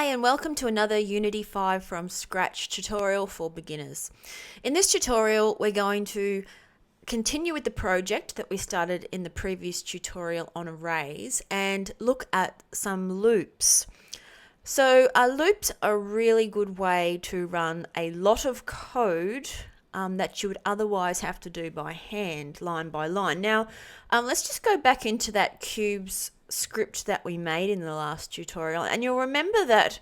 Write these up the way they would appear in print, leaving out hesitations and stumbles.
And welcome to another Unity 5 from Scratch tutorial for beginners. In this tutorial we're going to continue with the project that we started in the previous tutorial on arrays and look at some loops. So loops are a really good way to run a lot of code that you would otherwise have to do by hand, line by line. Now let's just go back into that cubes script that we made in the last tutorial, and you'll remember that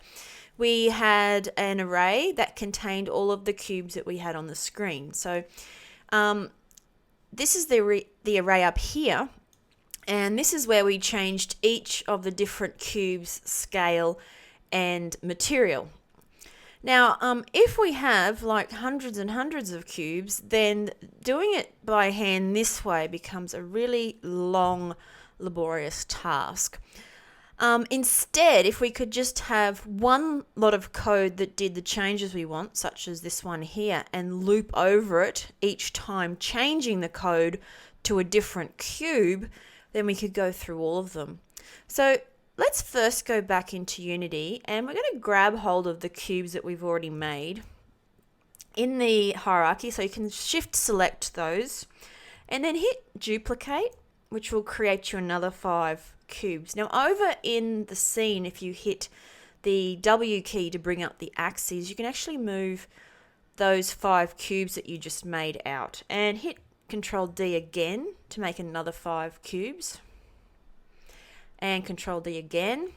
we had an array that contained all of the cubes that we had on the screen. So this is the array up here, and this is where we changed each of the different cubes' scale and material. Now if we have like hundreds and hundreds of cubes, then doing it by hand this way becomes a really long, laborious task. Instead, if we could just have one lot of code that did the changes we want, such as this one here, and loop over it each time, changing the code to a different cube, then we could go through all of them. So let's first go back into Unity, and we're going to grab hold of the cubes that we've already made in the hierarchy. So you can shift select those and then hit duplicate, which will create you another 5 cubes. Now over in the scene, if you hit the W key to bring up the axes, you can actually move those 5 cubes that you just made out, and hit Control D again to make another 5 cubes, and Control D again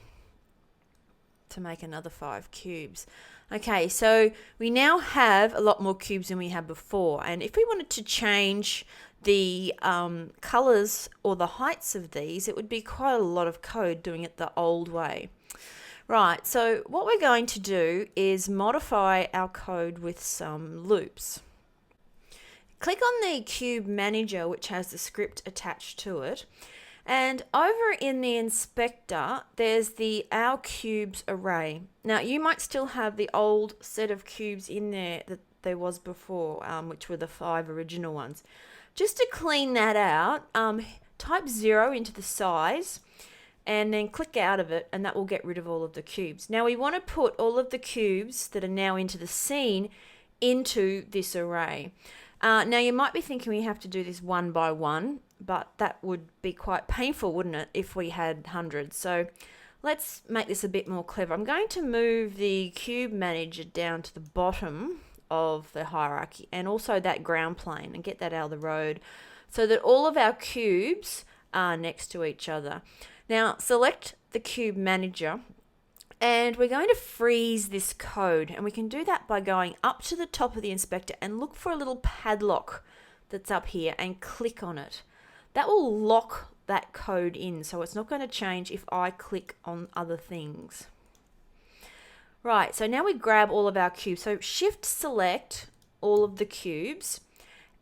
to make another 5 cubes. Okay, so we now have a lot more cubes than we had before, and if we wanted to change the colors or the heights of these, it would be quite a lot of code doing it the old way. Right, so what we're going to do is modify our code with some loops. Click on the cube manager, which has the script attached to it, and over in the inspector there's the our cubes array. Now you might still have the old set of cubes in there that there was before, which were the 5 original ones. Just to clean that out, type 0 into the size and then click out of it, and that will get rid of all of the cubes. Now we want to put all of the cubes that are now into the scene into this array. Now you might be thinking we have to do this one by one, but that would be quite painful, wouldn't it, if we had hundreds? So let's make this a bit more clever. I'm going to move the cube manager down to the bottom of the hierarchy, and also that ground plane, and get that out of the road so that all of our cubes are next to each other. Now select the cube manager, and we're going to freeze this code, and we can do that by going up to the top of the inspector and look for a little padlock that's up here and click on it. That will lock that code in, so it's not going to change if I click on other things. Right, so now we grab all of our cubes. So shift select all of the cubes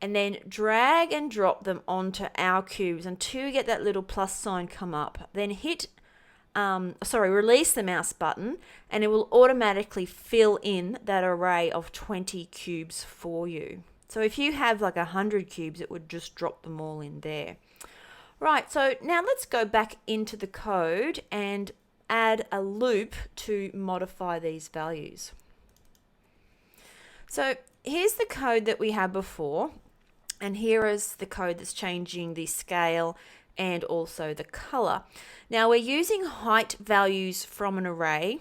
and then drag and drop them onto our cubes until you get that little plus sign come up. Then hit, release the mouse button, and it will automatically fill in that array of 20 cubes for you. So if you have like 100 cubes, it would just drop them all in there. Right, so now let's go back into the code and add a loop to modify these values. So here's the code that we had before, and here is the code that's changing the scale and also the color. Now we're using height values from an array,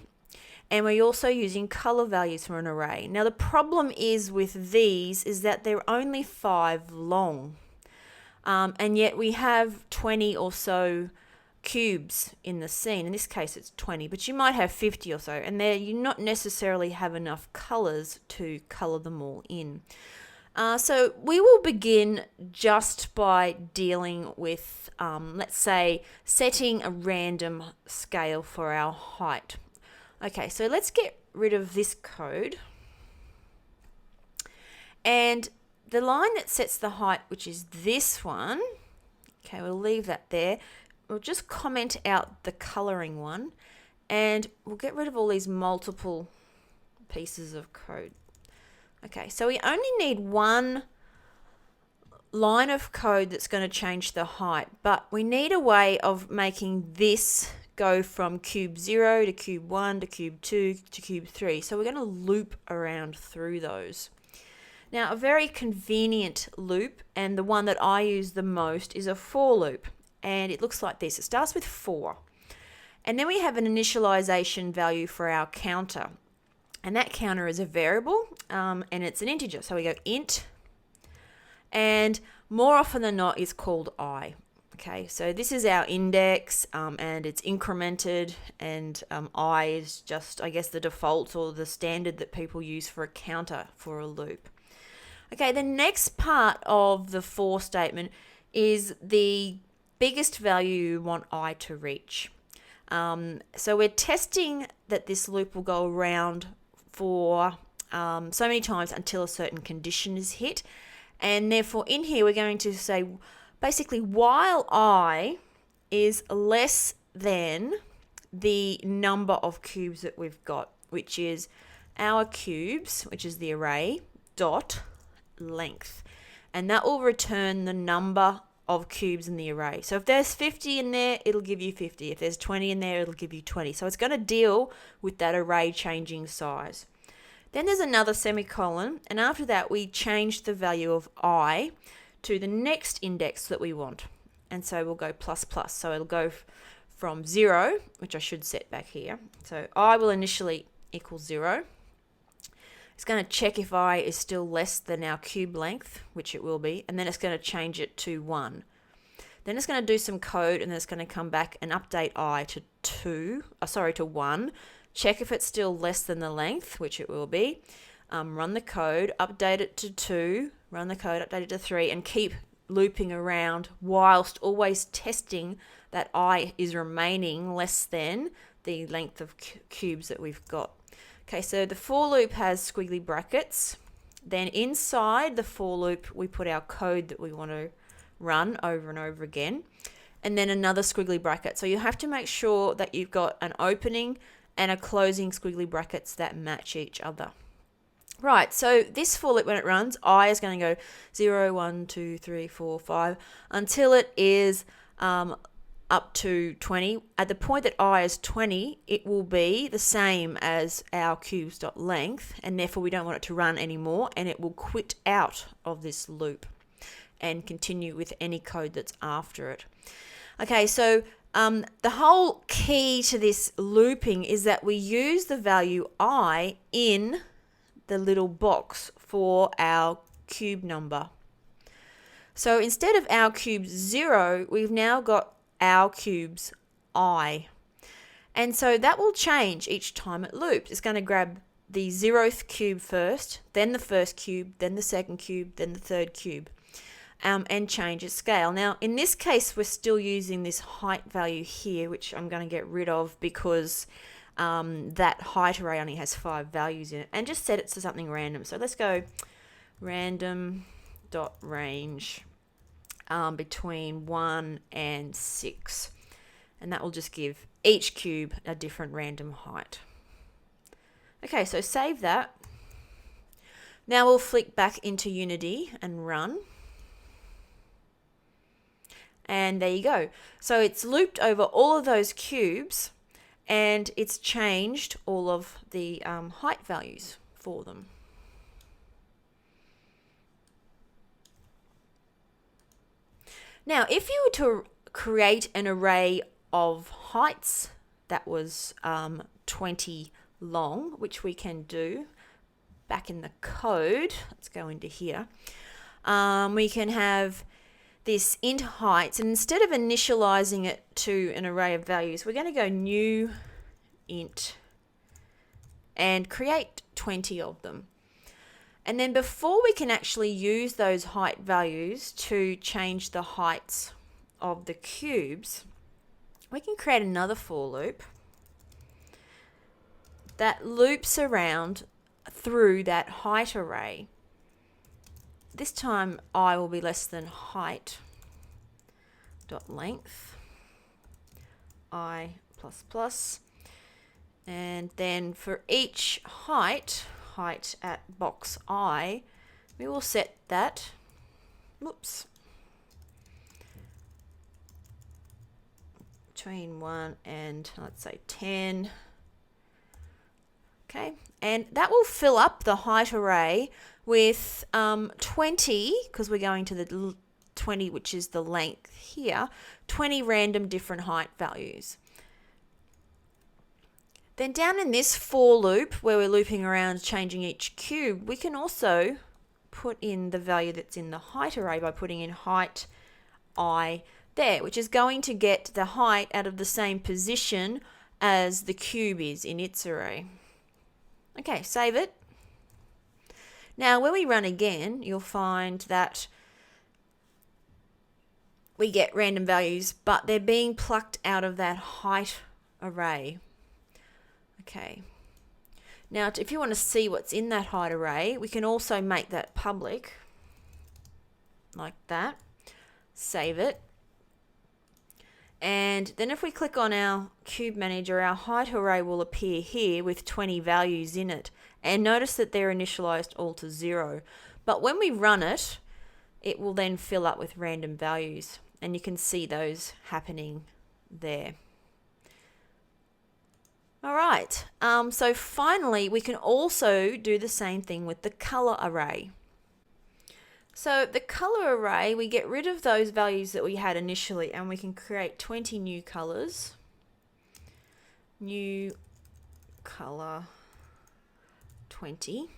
and we're also using color values from an array. Now the problem is with these is that they're only 5 long, and yet we have 20 or so cubes in the scene. In this case it's 20, but you might have 50 or so, and there you not necessarily have enough colors to color them all in. So we will begin just by dealing with, let's say, setting a random scale for our height. Okay, so let's get rid of this code, and the line that sets the height, which is this one, okay, we'll leave that there. We'll just comment out the coloring one, and we'll get rid of all these multiple pieces of code. Okay, so we only need one line of code that's going to change the height, but we need a way of making this go from cube 0 to cube 1 to cube 2 to cube 3. So we're going to loop around through those. Now, a very convenient loop, and the one that I use the most, is a for loop. And it looks like this. It starts with 4. And then we have an initialization value for our counter. And that counter is a variable, and it's an integer. So we go int, and more often than not, it's called I. Okay, so this is our index, and it's incremented, and I is just, I guess, the default or the standard that people use for a counter for a loop. Okay, the next part of the for statement is the biggest value you want I to reach. So we're testing that this loop will go around for so many times until a certain condition is hit. And therefore in here we're going to say basically while I is less than the number of cubes that we've got, which is our cubes, which is the array, dot length. And that will return the number of cubes in the array. So if there's 50 in there, it'll give you 50. If there's 20 in there, it'll give you 20. So it's going to deal with that array changing size. Then there's another semicolon, and after that we change the value of I to the next index that we want. And so we'll go plus plus. So it'll go from 0, which I should set back here. So I will initially equal 0. It's going to check if I is still less than our cube length, which it will be, and then it's going to change it to 1. Then it's going to do some code, and then it's going to come back and update I to 1. Check if it's still less than the length, which it will be. Run the code, update it to 2, run the code, update it to 3, and keep looping around whilst always testing that I is remaining less than the length of cubes that we've got. Okay, so the for loop has squiggly brackets. Then inside the for loop, we put our code that we want to run over and over again. And then another squiggly bracket. So you have to make sure that you've got an opening and a closing squiggly brackets that match each other. Right, so this for loop, when it runs, I is going to go 0, 1, 2, 3, 4, 5, until it is up to 20. At the point that I is 20, it will be the same as our cubes.length, and therefore we don't want it to run anymore, and it will quit out of this loop and continue with any code that's after it. Okay, so the whole key to this looping is that we use the value I in the little box for our cube number. So instead of our cubes 0, we've now got our cubes I. And so that will change each time it loops. It's going to grab the 0th cube first, then the first cube, then the second cube, then the third cube, and change its scale. Now, in this case, we're still using this height value here, which I'm going to get rid of because that height array only has 5 values in it, and just set it to something random. So let's go random.range between 1 and 6, and that will just give each cube a different random height. Okay, so save that. Now we'll flick back into Unity and run. And there you go. So it's looped over all of those cubes, and it's changed all of the height values for them. Now, if you were to create an array of heights that was 20 long, which we can do back in the code, let's go into here, we can have this int heights, and instead of initializing it to an array of values, we're going to go new int and create 20 of them. And then before we can actually use those height values to change the heights of the cubes, we can create another for loop that loops around through that height array. This time I will be less than height dot length I plus plus, and then for each height at box I, we will set that to between 1 and, let's say, 10. Okay, and that will fill up the height array with 20, because we're going to the 20, which is the length here, 20 random different height values. Then down in this for loop, where we're looping around changing each cube, we can also put in the value that's in the height array by putting in height I there, which is going to get the height out of the same position as the cube is in its array. Okay, save it. Now when we run again, you'll find that we get random values, but they're being plucked out of that height array. Okay. Now, if you want to see what's in that height array, we can also make that public, like that. Save it. And then if we click on our cube manager, our height array will appear here with 20 values in it. And notice that they're initialized all to 0. But when we run it, it will then fill up with random values. And you can see those happening there. All right, so finally, we can also do the same thing with the color array. So the color array, we get rid of those values that we had initially, and we can create 20 new colors. New color 20.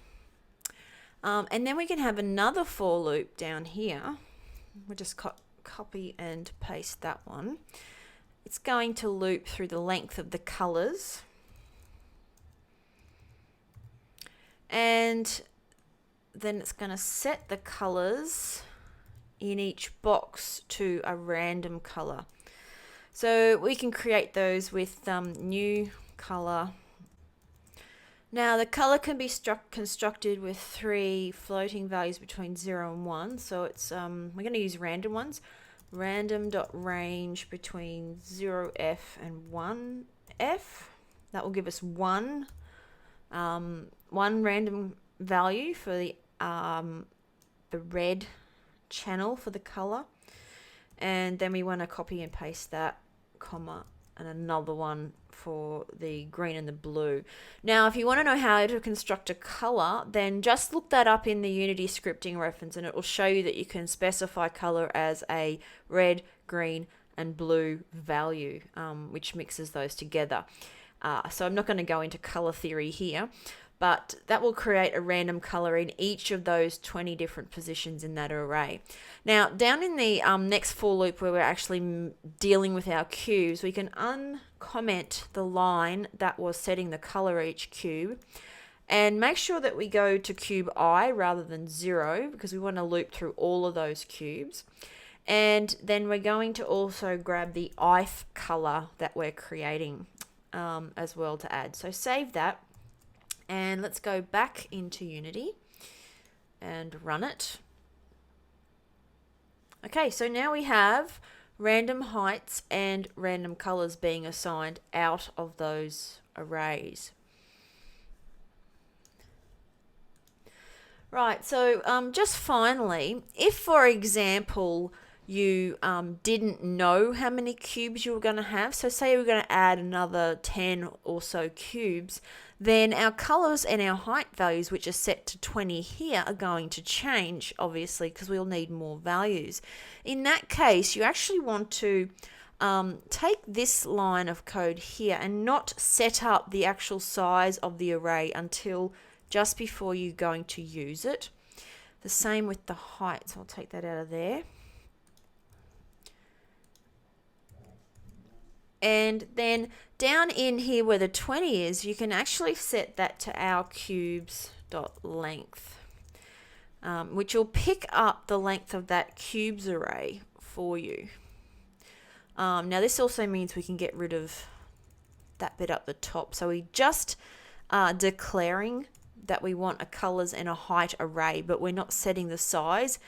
And then we can have another for loop down here. We'll just copy and paste that one. It's going to loop through the length of the colors. And then it's going to set the colors in each box to a random color. So we can create those with new color. Now the color can be constructed with 3 floating values between 0 and 1. So it's we're going to use random ones. Random.range between 0f and 1f. That will give us one random value for the red channel for the color, and then we want to copy and paste that comma and another one for the green and the blue. Now if you want to know how to construct a color, then just look that up in the Unity scripting reference and it will show you that you can specify color as a red, green and blue value, which mixes those together. So I'm not going to go into color theory here, but that will create a random color in each of those 20 different positions in that array. Now, down in the next for loop where we're actually dealing with our cubes, we can uncomment the line that was setting the color each cube and make sure that we go to cube I rather than 0, because we want to loop through all of those cubes. And then we're going to also grab the ith color that we're creating as well to add. So save that. And let's go back into Unity and run it. Okay, so now we have random heights and random colors being assigned out of those arrays. Right, so just finally, if for example you didn't know how many cubes you were going to have, so say you were going to add another 10 or so cubes, then our colors and our height values, which are set to 20 here, are going to change, obviously, because we'll need more values. In that case, you actually want to take this line of code here and not set up the actual size of the array until just before you're going to use it. The same with the height, so I'll take that out of there. And then down in here where the 20 is, you can actually set that to our cubes.length, which will pick up the length of that cubes array for you. Now this also means we can get rid of that bit up the top. So we just are declaring that we want a colors and a height array, but we're not setting the size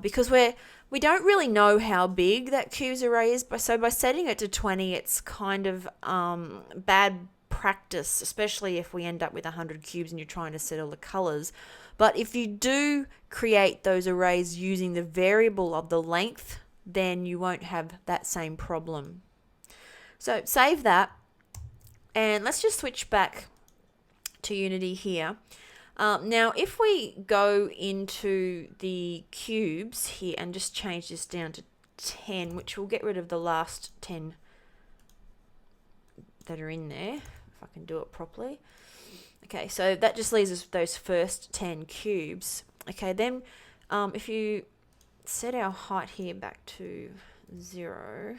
because we don't really know how big that cubes array is. So by setting it to 20, it's kind of bad practice, especially if we end up with 100 cubes and you're trying to set all the colors. But if you do create those arrays using the variable of the length, then you won't have that same problem. So save that, and let's just switch back to Unity here. Now, if we go into the cubes here and just change this down to 10, which will get rid of the last 10 that are in there, if I can do it properly. Okay, so that just leaves us with those first 10 cubes. Okay, then if you set our height here back to 0,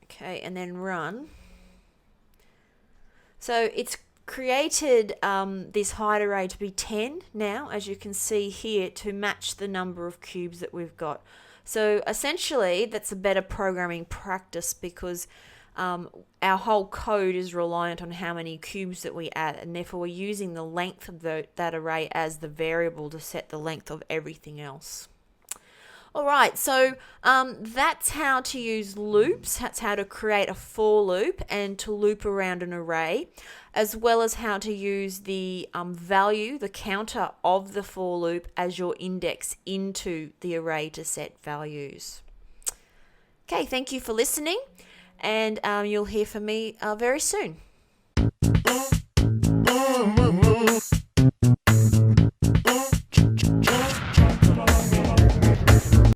okay, and then run. So it's created this height array to be 10 now, as you can see here, to match the number of cubes that we've got. So essentially, that's a better programming practice because our whole code is reliant on how many cubes that we add, and therefore we're using the length of that array as the variable to set the length of everything else. Alright, so that's how to use loops. That's how to create a for loop and to loop around an array, as well as how to use the value, the counter of the for loop as your index into the array to set values. Okay, thank you for listening, and you'll hear from me very soon.